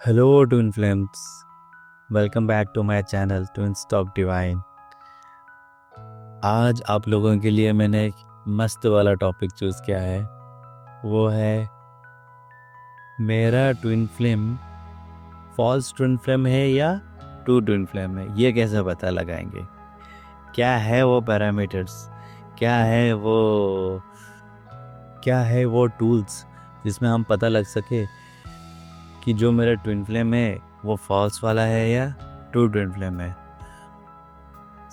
Hello, Twin Flames. Welcome back to my channel, Twins Talk Divine. आज आप लोगों के लिए मैंने एक मस्त वाला टॉपिक चूज़ किया है। वो है मेरा twin flame false twin flame है या ट्रू ट्विन फ्लेम है, ये कैसे पता लगाएंगे। क्या है वो पैरामीटर्स, क्या है वो टूल्स जिसमें हम पता लग सके कि जो मेरा ट्विन फ्लेम है वो फॉल्स वाला है या ट्रू ट्विन फ्लेम है।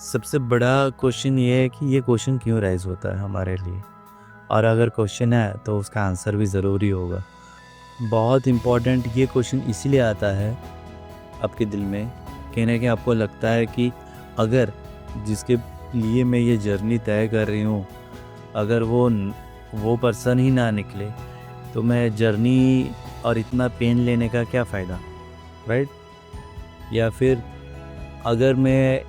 सबसे बड़ा क्वेश्चन ये है कि ये क्वेश्चन क्यों राइज होता है हमारे लिए, और अगर क्वेश्चन है तो उसका आंसर भी ज़रूरी होगा। बहुत इम्पॉर्टेंट ये क्वेश्चन इसीलिए आता है आपके दिल में, कहने के आपको लगता है कि अगर जिसके लिए मैं ये जर्नी तय कर रही हूँ, अगर वो पर्सन ही ना निकले तो मैं जर्नी और इतना पेन लेने का क्या फ़ायदा, राइट। या फिर अगर मैं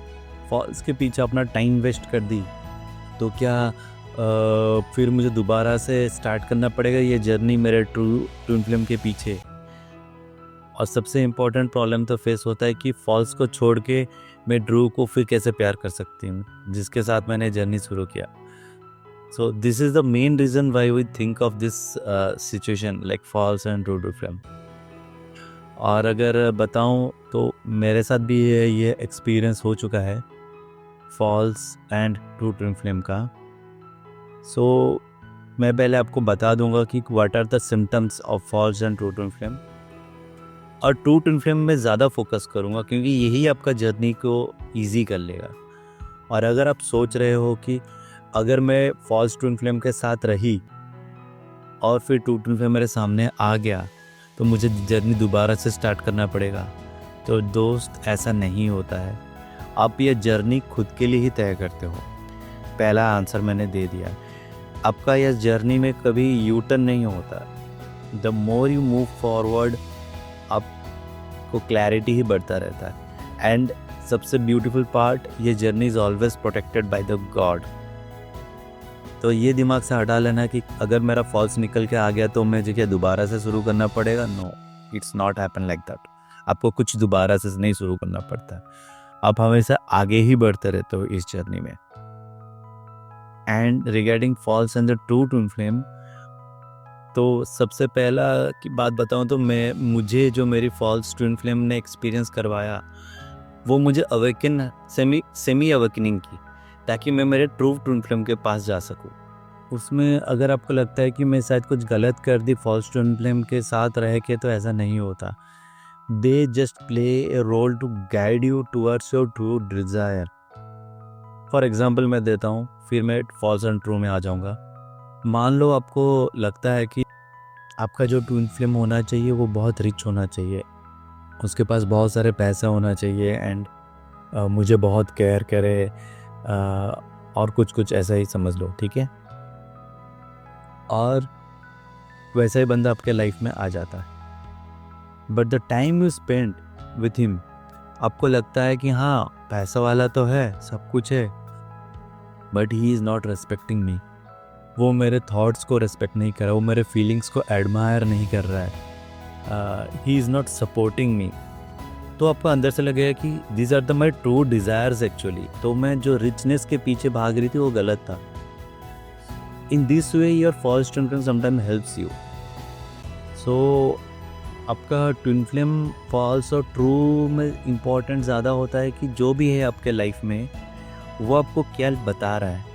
फॉल्स के पीछे अपना टाइम वेस्ट कर दी तो क्या फिर मुझे दोबारा से स्टार्ट करना पड़ेगा ये जर्नी मेरे ट्विन फ्लेम के पीछे। और सबसे इम्पोर्टेंट प्रॉब्लम तो फेस होता है कि फॉल्स को छोड़ के मैं ट्रू को फिर कैसे प्यार कर सकती हूँ जिसके साथ मैंने जर्नी शुरू किया। So this is the main reason why we think of this situation like false and true twin flame. और अगर बताऊं तो मेरे साथ भी ये एक्सपीरियंस हो चुका है false and true twin flame का। सो मैं पहले आपको बता दूंगा कि what are the symptoms of false and true twin flame, और ट्रू ट्विन फ्लेम में ज़्यादा फोकस करूंगा क्योंकि यही आपका जर्नी को ईजी कर लेगा। और अगर आप सोच रहे हो कि अगर मैं फॉल्स ट्विन फ्लेम के साथ रही और फिर ट्रू ट्विन फ्लेम मेरे सामने आ गया तो मुझे जर्नी दोबारा से स्टार्ट करना पड़ेगा, तो दोस्त ऐसा नहीं होता है। आप ये जर्नी खुद के लिए ही तय करते हो। पहला आंसर मैंने दे दिया। आपका यह जर्नी में कभी यू टर्न नहीं होता। The more you move forward आपको क्लैरिटी ही बढ़ता रहता है। एंड सबसे ब्यूटीफुल पार्ट, ये journey is always protected by the God. तो ये दिमाग से हटा लेना कि अगर मेरा फॉल्स निकल के आ गया तो मुझे क्या दोबारा से शुरू करना पड़ेगा। No, it's not happen like that. आपको कुछ दोबारा से नहीं शुरू करना पड़ता, आप हमेशा आगे ही बढ़ते रहते हो इस जर्नी में। And regarding false and the true twin flame, तो सबसे पहला की बात बताऊं तो मुझे जो मेरी फॉल्स ट्विन फ्लेम ने एक्सपीरियंस करवाया वो मुझे अवेकन सेमी अवेकनिंग की, ताकि मैं मेरे ट्रू ट्विन फ्लेम के पास जा सकूं। उसमें अगर आपको लगता है कि मैं शायद कुछ गलत कर दी फॉल्स ट्विन फ्लेम के साथ रह के, तो ऐसा नहीं होता। They just play a role to guide you towards your true desire. For example मैं देता हूँ, फिर मैं फॉल्स एंड ट्रू में आ जाऊँगा। मान लो आपको लगता है कि आपका जो ट्विन फ्लेम होना चाहिए वो बहुत रिच होना चाहिए, उसके पास बहुत सारे पैसा होना चाहिए, एंड मुझे बहुत केयर करे, और कुछ ऐसा ही समझ लो, ठीक है। और वैसा ही बंदा आपके लाइफ में आ जाता है, but the time you spend with him, आपको लगता है कि हाँ पैसा वाला तो है, सब कुछ है, but he is not respecting me. वो मेरे थॉट्स को रेस्पेक्ट नहीं कर रहा, वो मेरे फीलिंग्स को एडमायर नहीं कर रहा है, he is not supporting me. तो आपको अंदर से लगेगा कि these are the my true desires actually. तो मैं जो रिचनेस के पीछे भाग रही थी वो गलत था। In this way your false twin flame sometime helps you. So आपका ट्विन फ्लेम फॉल्स और ट्रू में इम्पॉर्टेंट ज़्यादा होता है कि जो भी है आपके लाइफ में वो आपको क्या बता रहा है,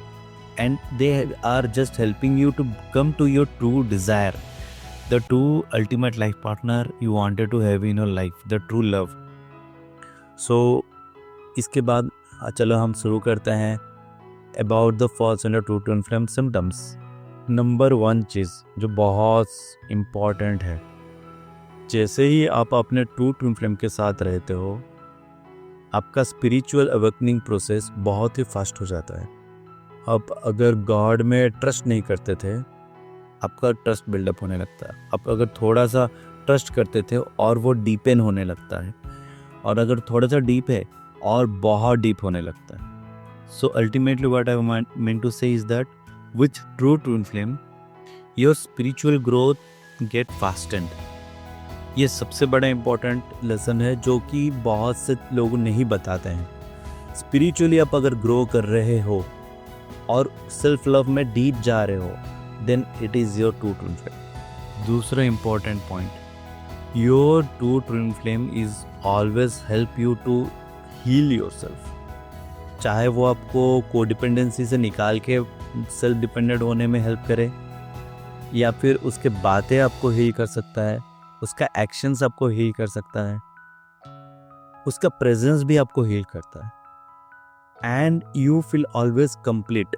and they are just helping you to come to your true desire, the true ultimate life partner you wanted to have in your life, the true love. So इसके बाद चलो हम शुरू करते हैं about the false and true twin flame symptoms. Number 1 चीज़ जो बहुत इम्पॉर्टेंट है, जैसे ही आप अपने ट्रू ट्विन फ्लेम के साथ रहते हो, आपका स्पिरिचुअल अवेकनिंग प्रोसेस बहुत ही फास्ट हो जाता है। आप अगर गॉड में ट्रस्ट नहीं करते थे, आपका ट्रस्ट बिल्डअप होने लगता है। आप अगर थोड़ा सा ट्रस्ट करते थे और वो डीपेन होने लगता है, और अगर थोड़ा सा डीप है और बहुत डीप होने लगता है। So ultimately what I mean to say is that with true twin flame your spiritual growth get fastened. ये सबसे बड़ा इम्पोर्टेंट लेसन है जो कि बहुत से लोग नहीं बताते हैं। स्पिरिचुअली आप अगर ग्रो कर रहे हो और सेल्फ लव में डीप जा रहे हो, then it is your true twin flame. दूसरा important point, your true twin flame is always help you to heal yourself. चाहे वो आपको कोडिपेंडेंसी से निकाल के सेल्फ डिपेंडेंट होने में हेल्प करे, या फिर उसके बातें आपको हील कर सकता है, उसका एक्शंस आपको हील कर सकता है, उसका प्रेजेंस भी आपको हील करता है, and you feel always complete.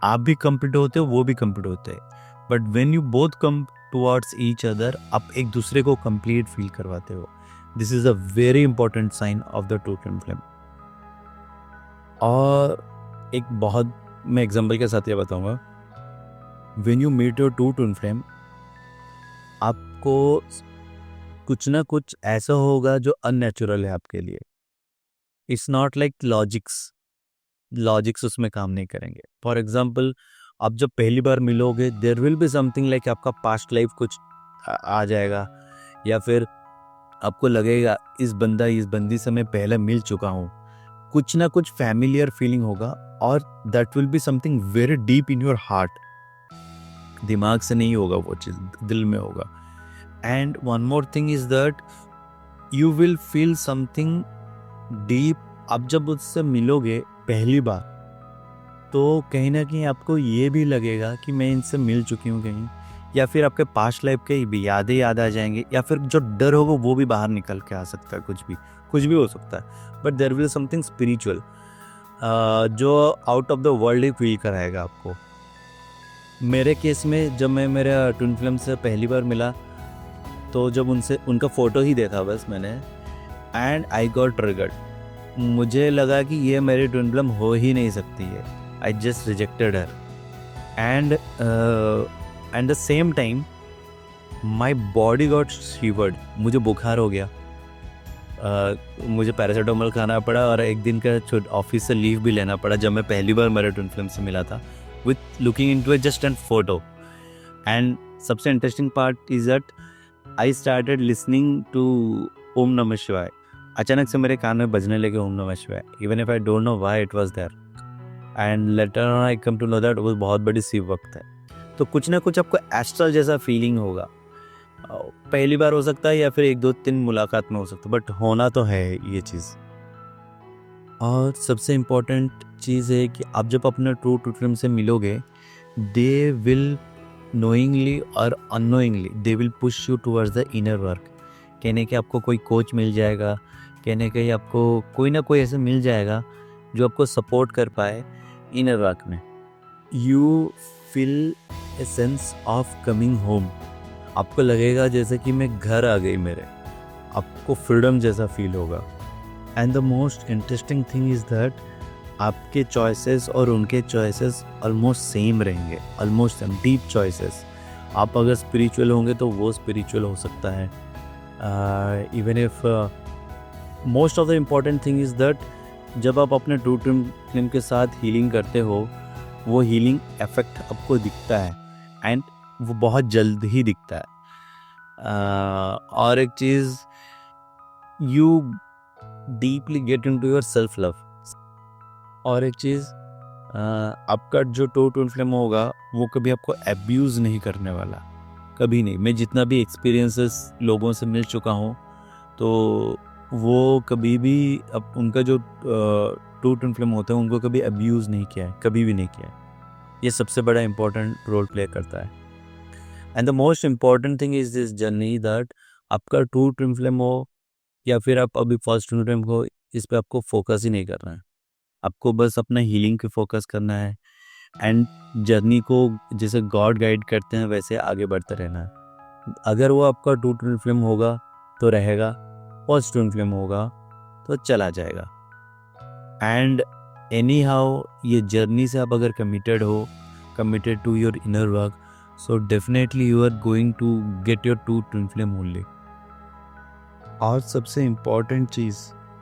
आप भी कंप्लीट होते हो, वो भी कंप्लीट होते हैं, but when you both come towards each other, आप एक दूसरे को कंप्लीट फील करवाते हो। This is a very important sign of the true twin flame. और एक बहुत मैं एग्जांपल के साथ ये बताऊंगा, when you meet your true twin flame, आपको कुछ ना कुछ ऐसा होगा जो अननेचुरल है आपके लिए। इट्स नॉट लाइक लॉजिक्स उसमें काम नहीं करेंगे। फॉर एग्जाम्पल, आप जब पहली बार मिलोगे, there will be something like आपका पास्ट लाइफ कुछ आ जाएगा, या फिर आपको लगेगा इस बंदी से मैं पहले मिल चुका हूँ। कुछ ना कुछ फैमिलियर फीलिंग होगा, और that will be something very deep in your heart. दिमाग से नहीं होगा वो चीज़, दिल में होगा। And one more thing is that you will feel something deep. आप जब उससे मिलोगे पहली बार, तो कहीं ना कहीं आपको ये भी लगेगा कि मैं इनसे मिल चुकी हूँ कहीं, या फिर आपके पास्ट लाइफ के भी यादें याद आ जाएंगे, या फिर जो डर होगा वो भी बाहर निकल के आ सकता है। कुछ भी हो सकता है, but there will something spiritual जो आउट ऑफ द वर्ल्ड ही फील कराएगा आपको। मेरे केस में जब मैं मेरे ट्विन फ्लेम से पहली बार मिला, तो जब उनका फ़ोटो ही देखा बस मैंने, एंड आई गॉट ट्रिगर्ड। मुझे लगा कि ये मेरी ट्विन फ्लेम हो ही नहीं सकती है। I just rejected her, and the same time my body got शिवर्ड। मुझे बुखार हो गया, मुझे पैरासीटामोल खाना पड़ा, और एक दिन का ऑफिस से लीव भी लेना पड़ा जब मैं पहली बार मेरे ट्विन फ्लेम से मिला था, with looking into a just an photo. And सबसे interesting part is that I started listening to Om नमः शिवाय। अचानक से मेरे कान में बजने लगे ओम नमः शिवाय, even if I don't know why it was there, and later on I come to know that वो बहुत बड़ी शिव वक्त है। तो कुछ ना कुछ आपको एस्ट्रल जैसा फीलिंग होगा। पहली बार हो सकता है, या फिर 1-2-3 मुलाकात में हो सकता है, बट होना तो है ये चीज़। और सबसे इम्पोर्टेंट चीज़ है कि आप जब अपने ट्रू ट्विन फ्लेम से मिलोगे, दे विल नोइंगली और unknowingly they will push you towards the inner work. कहने के आपको कोई कोच मिल जाएगा, कहने के आपको कोई ना कोई ऐसा मिल जाएगा जो आपको सपोर्ट कर पाए इनर वर्क में। You feel a sense of coming home. आपको लगेगा जैसे कि मैं घर आ गई मेरे, आपको फ्रीडम जैसा फील होगा। And the most interesting thing is that आपके चॉइसेस और उनके चॉइसेस ऑलमोस्ट सेम रहेंगे, ऑलमोस्ट सेम, डीप चॉइसेस। आप अगर स्पिरिचुअल होंगे तो वो स्पिरिचुअल हो सकता है। Even if most of the important thing is that जब आप अपने ट्रू ट्विन फ्लेम के साथ हीलिंग करते हो, वो हीलिंग इफेक्ट आपको दिखता है, एंड वो बहुत जल्द ही दिखता है। और एक चीज़, you deeply get into your self love. और एक चीज़, आपका जो ट्रू ट्विन फ्लेम होगा वो कभी आपको एब्यूज़ नहीं करने वाला, कभी नहीं। मैं जितना भी एक्सपीरियंसेस लोगों से मिल चुका हूँ, तो वो कभी भी अब उनका जो ट्रू ट्विन फ्लेम होता है उनको कभी अब्यूज़ नहीं किया है, कभी भी नहीं किया है। ये सबसे बड़ा इम्पोर्टेंट रोल प्ले करता है। And the most important thing is this journey that आपका ट्रू ट्विन फ्लेम हो या फिर आप अभी फर्स्ट ट्विन फ्लेम हो, इस पे आपको फोकस ही नहीं करना है। आपको बस अपना हीलिंग पे फोकस करना है, एंड जर्नी को जैसे गॉड गाइड करते हैं वैसे आगे बढ़ते रहना है। अगर वो आपका ट्रू ट्विन फ्लेम होगा तो रहेगा, फर्स्ट ट्विन फ्लेम होगा तो चला जाएगा। एंड एनी हाउ ये जर्नी से आप अगर कमिटेड हो, committed to your inner work, so definitely you are going to get your true twin flame only. और सबसे इम्पॉर्टेंट चीज़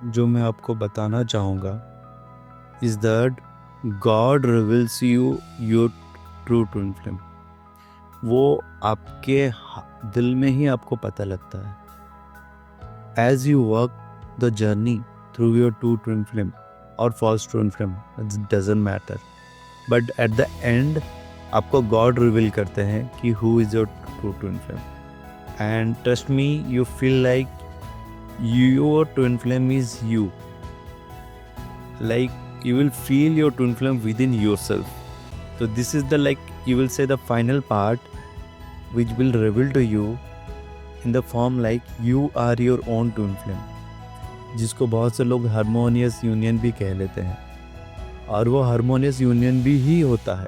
जो मैं आपको बताना चाहूँगा is that God reveals you your true twin flame. वो आपके दिल में ही आपको पता लगता है। as you walk the journey through your true twin flame or false twin flame, it doesn't matter, but at the end आपको God reveal करते हैं कि who is your true twin flame, and trust me, you feel like your twin flame is you, like you will feel your twin flame within yourself. So this is the, like you will say, the final part which will reveal to you in the form like you are your own twin flame, जिसको बहुत से लोग harmonious union भी कह लेते हैं, और वो हारमोनियस यूनियन भी ही होता है,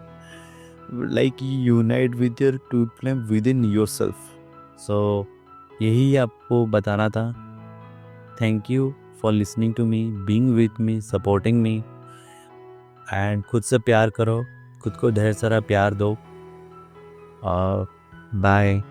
like unite with your twin flame with in your self. So यही आपको बताना था. Thank you for listening to me, being with me, supporting me, and खुद से प्यार करो, खुद को ढेर सारा प्यार दो, और बाय.